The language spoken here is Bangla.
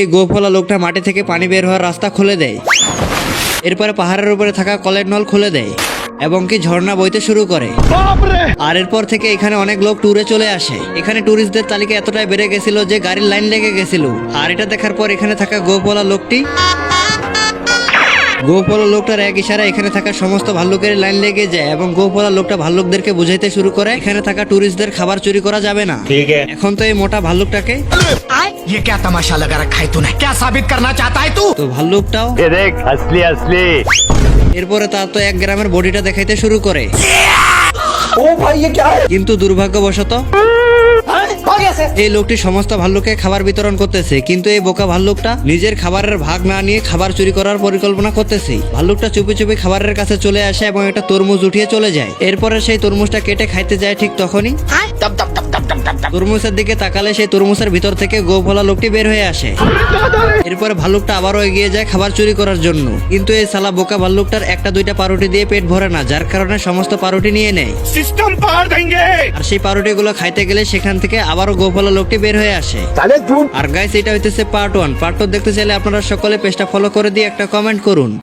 এই গোফলা লোকটা মাটি থেকে পানি বের হওয়ার রাস্তা খুলে দেয়। এরপরে পাহাড়ের উপরে থাকা কলের নল খুলে দেয় এবং কি ঝর্ণা বইতে শুরু করে। আর এরপর থেকে এখানে অনেক লোক ট্যুরে চলে আসে। এখানে ট্যুরিস্টদের তালিকা এতটাই বেড়ে গেছিল যে গাড়ির লাইন লেগে গেছিল। আর এটা দেখার পর এখানে থাকা গোফলা লোকটার এক ইশারা এখানে থাকা সমস্ত ভাল্লুকের লাইন লেগে যায় এবং গোফলা লোকটা ভাল্লুকদেরকে বুঝাইতে শুরু করে এখানে থাকা ট্যুরিস্টদের খাবার চুরি করা যাবে না। এখন তো এই মোটা ভাল্লুকটাকে ये क्या तमाशा लगा रखा है तूने? क्या साबित करना चाहता है तू? তো ভাল্লুকটাও ये देख असली असली। এরপরে তার তো এক গ্রামের বডিটা দেখাইতে শুরু করে। ओ भाई ये क्या है? কিন্তু দুর্ভাগ্যবশত এই লোকটি সমস্ত ভাল্লুককে খাবার বিতরণ করতেছে, কিন্তু এই বোকা ভাল্লুকটা নিজের খাবারের ভাগ না নিয়ে খাবার চুরি করার পরিকল্পনা করতেছে। ভাল্লুকটা চুপি চুপি খাবারের কাছে চলে আসে এবং একটা তরমুজ উঠিয়ে চলে যায়। এরপরে সেই তরমুজটা কেটে খাইতে যায়। ঠিক তখনই তরমুজের দিকে তাকালে সেই তরমুজের ভিতর থেকে গোফলা লোকটি বের হয়ে আসে। এরপরে ভাল্লুকটা আবারও এগিয়ে যায় খাবার চুরি করার জন্য, কিন্তু এই সালা বোকা ভাল্লুকটার একটা দুইটা পাউরুটি দিয়ে পেট ভরে না, যার কারণে সমস্ত পাউরুটি নিয়ে নেয়। सिस्टम पार देंगे। আর সেই পাউরুটি গুলো খাইতে গেলে সেখান থেকে আবারও গোফলা লোকটি বের হয়ে আসে। আর গাইস, এটা হইতেছে পার্ট 1। পার্ট 2 দেখতে চাইলে আপনারা সকলে পেজটা ফলো করে দিয়ে একটা কমেন্ট করুন।